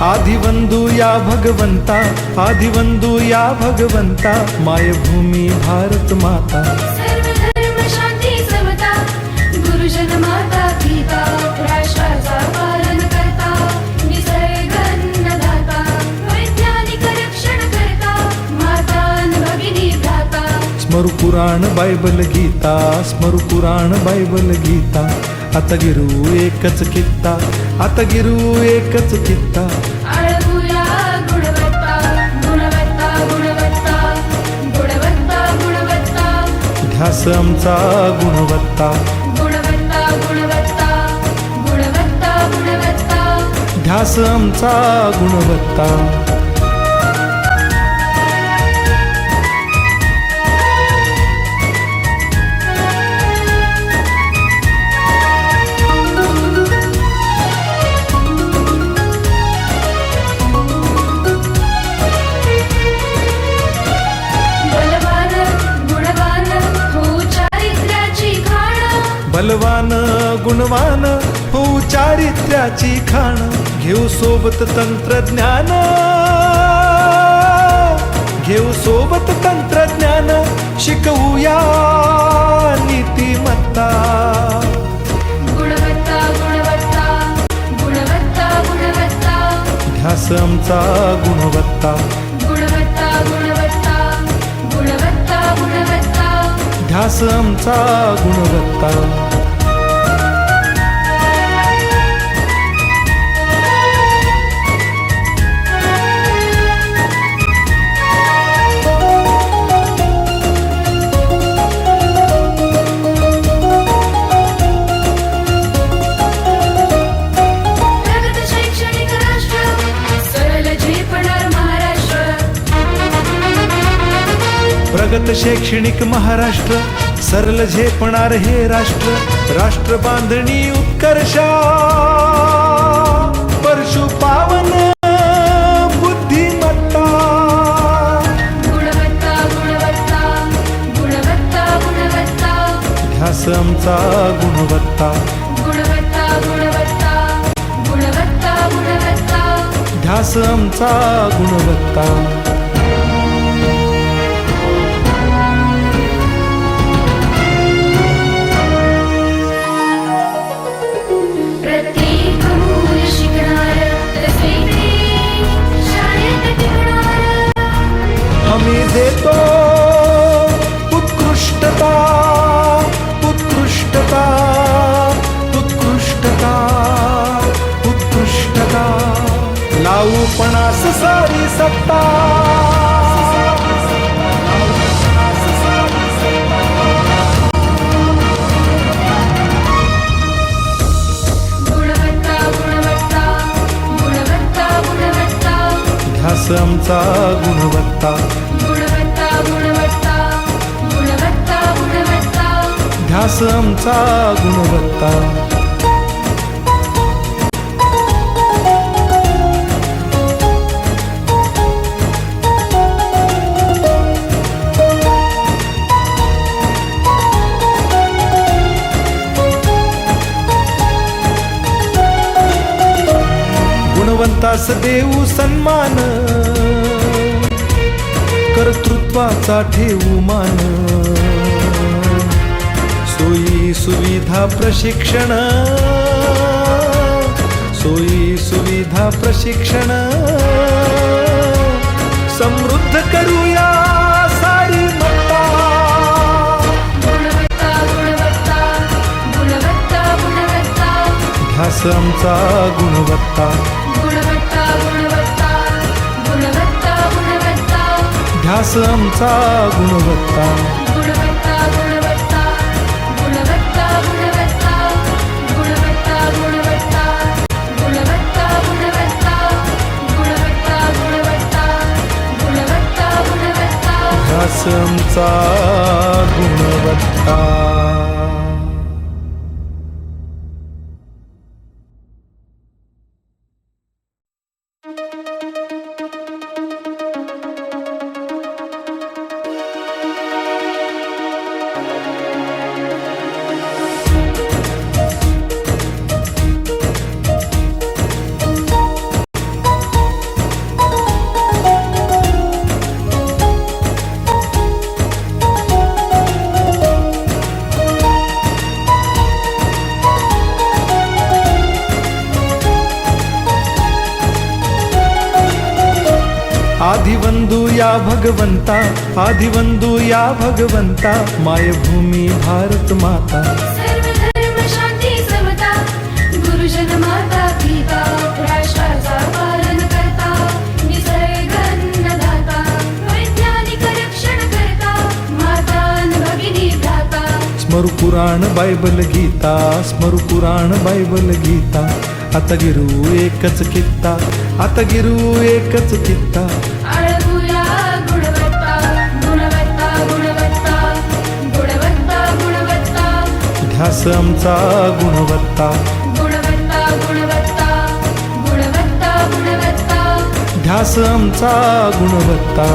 आदिवंदू या भगवंता, आदिवंदू या भगवंता, मायभूमी भारत माता। सर्व धर्म शांती समता, गुरुजन माता पिता, राष्ट्राचा पालन करता, निसर्ग अन्नदाता, वैज्ञानिक रक्षण करता, माता अन भगिनी भ्राता। स्मरु पुराण बायबल गीता, स्मरु पुराण बायबल गीता, आता गिरू एकच कित्ता, आता गिरू एकच कित्ता। आळवूया गुणवत्ता, गुणवत्ता, गुणवत्ता, गुणवत्ता, गुणवत्ता, ध्यास आमचा गुणवत्ता, गुणवत्ता, गुणवत्ता, गुणवत्ता, गुणवत्ता। ध्यास आमचा गुणवत्ता। बलवान गुणवान होऊ चारित्र्याची खाण, घेऊ सोबत तंत्रज्ञान, घेऊ सोबत तंत्रज्ञान, शिकवूया नीतिमत्ता। गुणवत्ता, गुणवत्ता, गुणवत्ता, गुणवत्ता, ध्यास आमचा गुणवत्ता, गुणवत्ता, गुणवत्ता, गुणवत्ता, गुणवत्ता। ध्यास आमचा गुणवत्ता। प्रगत शैक्षणिक राष्ट्र, सरळ झेपणार महाराष्ट्र। प्रगत शैक्षणिक महाराष्ट्र, सरल झेपणार हे राष्ट्र, राष्ट्र बांधणी उत्कर्षा, परशु पावन बुद्धिमत्ता। गुणवत्ता, गुणवत्ता, गुणवत्ता, गुणवत्ता, ध्यास आमचा गुणवत्ता, गुणवत्ता, गुणवत्ता, गुणवत्ता, गुणवत्ता। ध्यास आमचा गुणवत्ता। प्रत्येक मूल शिकणार, तसे शाळेत टिकणार। हमी देतो उत्कृष्टता, उत्कृष्टता, उत्कृष्टता, उत्कृष्टता, लावू पणास सारी सत्ता। गुणवत्ता, गुणवत्ता, गुणवत्ता, गुणवत्ता, ध्यास आमचा गुणवत्ता, गुणवत्ता, गुणवत्ता, गुणवत्ता, गुणवत्ता। ध्यास आमचा गुणवत्ता। गुणवंतास देऊ सन्मान, कर्तृत्वाचा ठेवू मान, सोयी सुविधा प्रशिक्षण, सोयी सुविधा प्रशिक्षण, समृद्ध करूया सारी मत्ता। गुणवत्ता, गुणवत्ता, गुणवत्ता, गुणवत्ता, ध्यास आमचा गुणवत्ता, गुणवत्ता, गुणवत्ता, गुणवत्ता, गुणवत्ता, ध्यास आमचा गुणवत्ता। गुणवत्ता, गुणवत्ता, गुणवत्ता, गुणवत्ता, गुणवत्ता, गुणवत्ता, गुणवत्ता, गुणवत्ता, गुणवत्ता, गुणवत्ता, गुणवत्ता, गुणवत्ता। ध्यास आमचा गुणवत्ता। आदिवंदू या भगवंता, आदिवंदू या भगवंता, मायभूमी भारत माता. सर्व धर्म शांती समता, गुरुजन माता पिता, राष्ट्राचा पालन करता, निसर्ग अन्नदाता, वैज्ञानिक रक्षण करता, माता अन भगिनी भ्राता. स्मरू पुराण बायबल गीता, स्मरू पुराण बायबल गीता. आता गिरू एकच कित्ता, आता गिरू एकच कित्ता. आळवूया गुणवत्ता, गुणवत्ता, गुणवत्ता, गुणवत्ता, गुणवत्ता. ध्यास आमचा गुणवत्ता, गुणवत्ता, गुणवत्ता, गुणवत्ता, गुणवत्ता. ध्यास आमचा गुणवत्ता.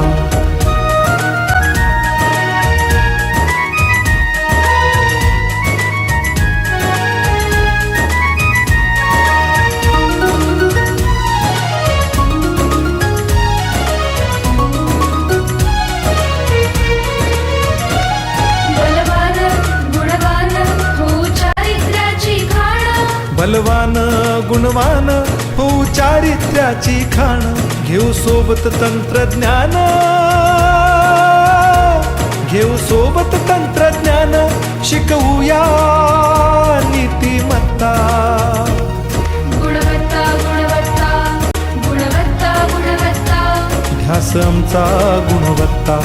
बलवान, गुणवान, हो चारित्र्याची खाण. बलवान गुणवान होऊ चारित्र्याची खाण. घेऊ सोबत तंत्रज्ञान, घेऊ सोबत तंत्रज्ञान. शिकवूया नीतिमत्ता. गुणवत्ता, गुणवत्ता, गुणवत्ता, गुणवत्ता. ध्यास आमचा गुणवत्ता,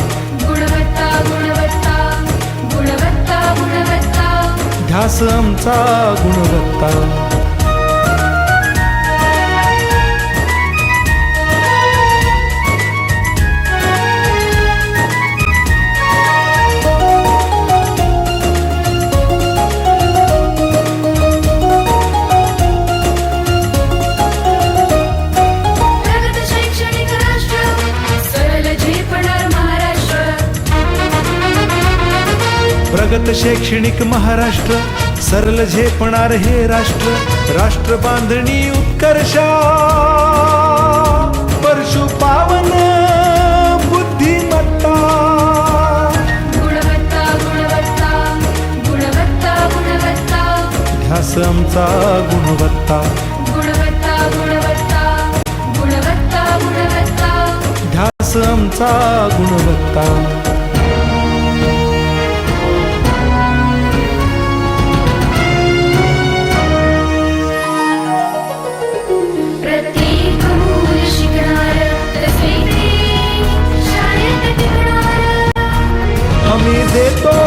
गुणवत्ता, गुणवत्ता, गुणवत्ता, गुणवत्ता. ध्यास आमचा गुणवत्ता. प्रगत शैक्षणिक राष्ट्र, सरळ झेपणार महाराष्ट्र. प्रगत शैक्षणिक महाराष्ट्र, सरल झेपणार हे राष्ट्र. राष्ट्र बांधणी उत्कर्षा, परशु पावन बुद्धिमत्ता. गुणवत्ता, गुणवत्ता, गुणवत्ता, गुणवत्ता. ध्यास आमचा गुणवत्ता, गुणवत्ता, गुणवत्ता, गुणवत्ता, गुणवत्ता. ध्यास आमचा गुणवत्ता. प्रत्येक मूल शिकणार, तसे शाळेत टिकणार. हमी देतो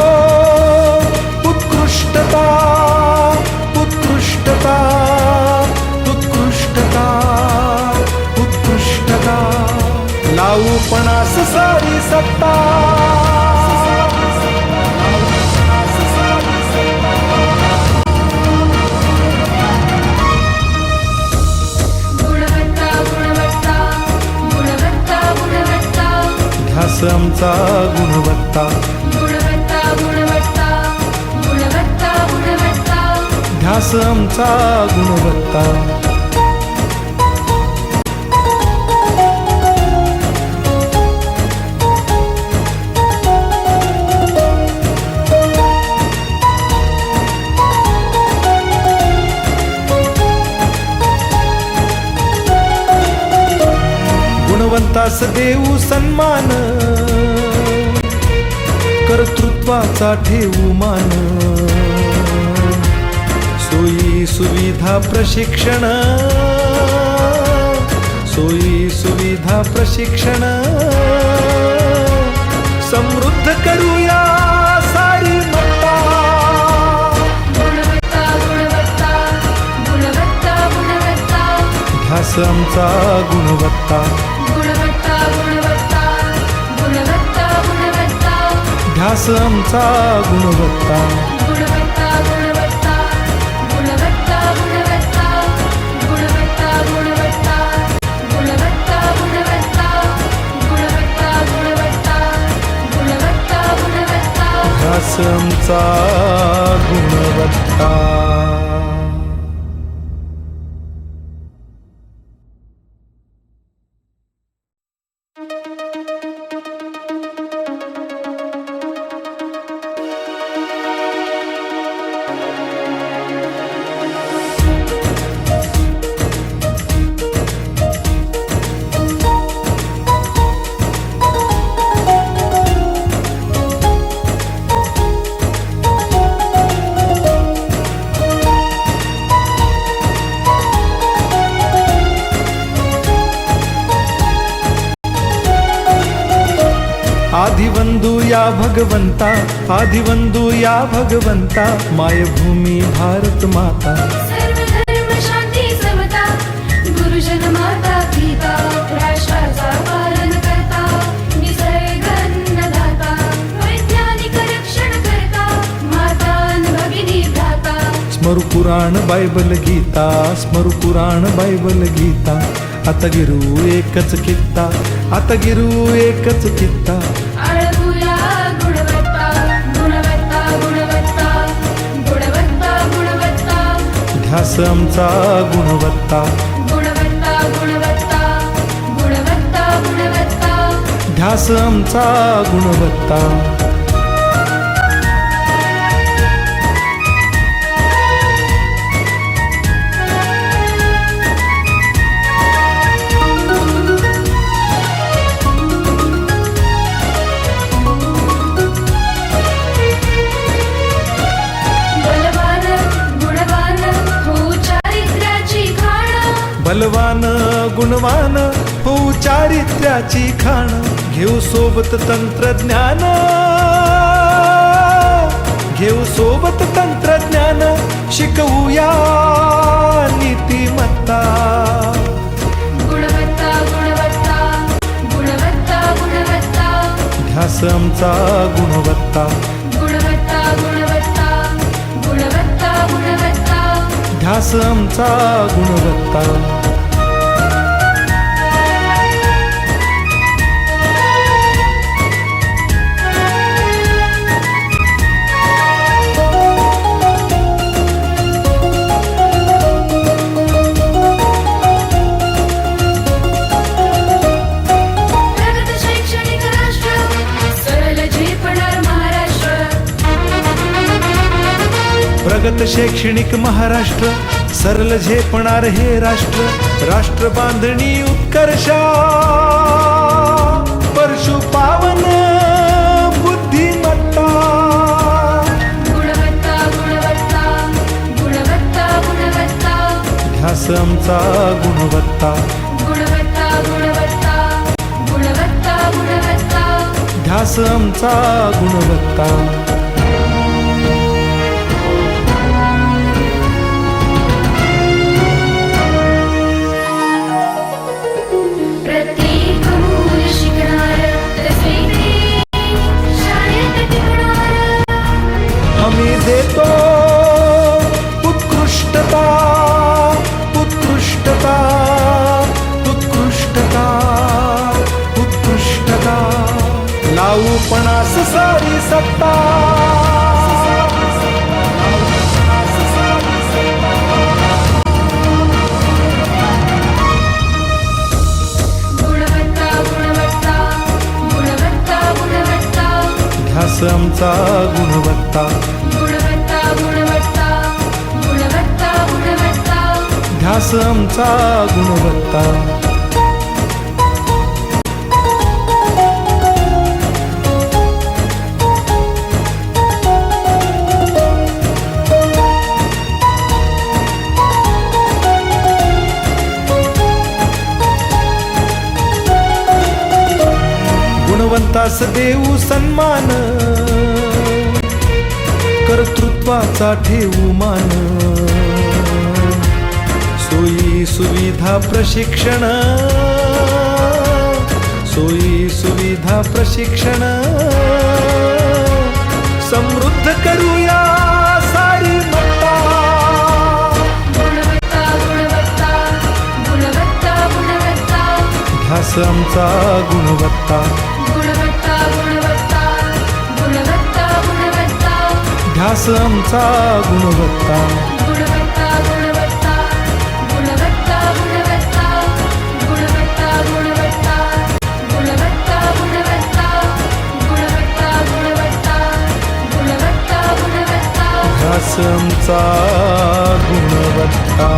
उत्कृष्टता, उत्कृष्टता, उत्कृष्टता, उत्कृष्टता. लावू पणास सारी सत्ता. गुणवत्ता, गुणवत्ता, गुणवत्ता, गुणवत्ता. ध्यास आमचा गुणवत्ता, गुणवत्ता, गुणवत्ता, गुणवत्ता, गुणवत्ता. ध्यास आमचा गुणवत्ता. गुणवंतास देऊ सन्मान, कर्तृत्वाचा ठेवू मान. सोयी सुविधा प्रशिक्षण, सोयी सुविधा प्रशिक्षण. समृद्ध करूया सारी मत्ता. गुणवत्ता, गुणवत्ता, गुणवत्ता, गुणवत्ता. ध्यास आमचा गुणवत्ता, गुणवत्ता, गुणवत्ता, गुणवत्ता, गुणवत्ता. ध्यास आमचा गुणवत्ता. गुणवत्ता, गुणवत्ता, गुणवत्ता, गुणवत्ता. गुणवत्ता, गुणवत्ता, गुणवत्ता, गुणवत्ता. गुणवत्ता, गुणवत्ता, गुणवत्ता, गुणवत्ता. ध्यास आमचा गुणवत्ता. या भगवंता, आदिवंदू या भगवंता, मायभूमी भारत माता. सर्व धर्म शांती समता, गुरुजन माता पिता, राष्ट्राचा पालन करता, निसर्ग अन्नदाता, वैज्ञानिक रक्षण करता, माता अन भगिनी भ्राता. स्मरू पुराण बायबल गीता, स्मरू पुराण बायबल गीता. आता गिरू एकच कित्ता, आता गिरू एकच कित्ता. आळवूया गुणवत्ता, गुणवत्ता, गुणवत्ता, गुणवत्ता, गुणवत्ता. ध्यास आमचा गुणवत्ता, गुणवत्ता, गुणवत्ता, गुणवत्ता, गुणवत्ता. ध्यास आमचा गुणवत्ता. बलवान, गुणवान, होऊ चारित्र्याची खाण. बलवान गुणवान होऊ चारित्र्याची खाण. घेऊ सोबत तंत्रज्ञान, घेऊ सोबत तंत्रज्ञान. शिकवूया नीतिमत्ता. गुणवत्ता, गुणवत्ता, गुणवत्ता, गुणवत्ता. ध्यास आमचा गुणवत्ता, गुणवत्ता, गुणवत्ता, गुणवत्ता, गुणवत्ता. ध्यास आमचा गुणवत्ता. प्रगत शैक्षणिक राष्ट्र, सरळ झेपणार महाराष्ट्र. प्रगत शैक्षणिक महाराष्ट्र, सरल झेपणार हे राष्ट्र. राष्ट्र बांधणी उत्कर्षा, परशु पावन बुद्धिमत्ता. गुणवत्ता, गुणवत्ता, गुणवत्ता, गुणवत्ता. ध्यास आमचा गुणवत्ता, गुणवत्ता, गुणवत्ता, गुणवत्ता, गुणवत्ता. ध्यास आमचा गुणवत्ता. प्रत्येक मूल शिकणार, तसे शाळेत टिकणार. हमी देतो उत्कृष्टता, उत्कृष्टता, उत्कृष्टता, उत्कृष्टता. लावू पणास सारी सत्ता. गुणवत्ता, गुणवत्ता, गुणवत्ता, गुणवत्ता. ध्यास आमचा गुणवत्ता, गुणवत्ता, गुणवत्ता, गुणवत्ता, गुणवत्ता. ध्यास आमचा गुणवत्ता. गुणवंतास देऊ सन्मान, कर्तृत्वाचा ठेवू मान. सोयी सुविधा प्रशिक्षण, सोयी सुविधा प्रशिक्षण. समृद्ध करूया सारी मत्ता. गुणवत्ता, गुणवत्ता, गुणवत्ता, गुणवत्ता. ध्यास आमचा गुणवत्ता, गुणवत्ता, गुणवत्ता, गुणवत्ता, गुणवत्ता. ध्यास आमचा गुणवत्ता. गुणवत्ता, गुणवत्ता, गुणवत्ता, गुणवत्ता. गुणवत्ता, गुणवत्ता, गुणवत्ता, गुणवत्ता. गुणवत्ता, गुणवत्ता, गुणवत्ता, गुणवत्ता. ध्यास आमचा गुणवत्ता.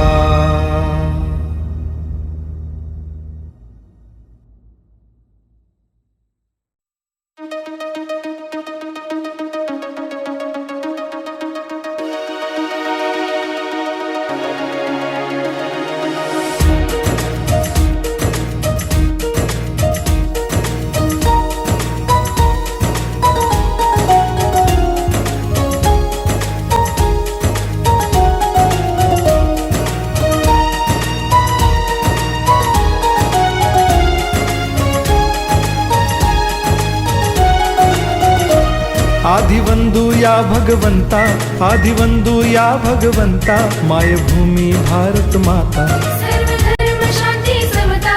आदिवंदू या भगवंता, आदिवंदू या भगवंता, मायभूमी भारत माता. सर्व धर्म शांती समता,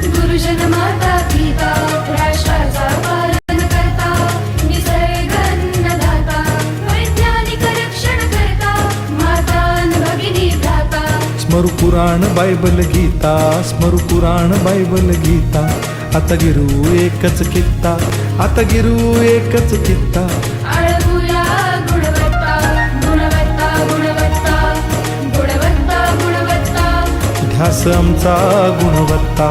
गुरुजन माता पिता, राष्ट्राचा पालन करता, निसर्ग अन्नदाता, वैज्ञानिक रक्षण करता, माता अन भगिनी भ्राता. स्मरू पुराण बायबल गीता, स्मरू पुराण बायबल गीता. आता गिरू एकच कित्ता, आता गिरू एकच कित्ता. आळवूया गुणवत्ता, गुणवत्ता, गुणवत्ता, गुणवत्ता, गुणवत्ता. ध्यास आमचा गुणवत्ता,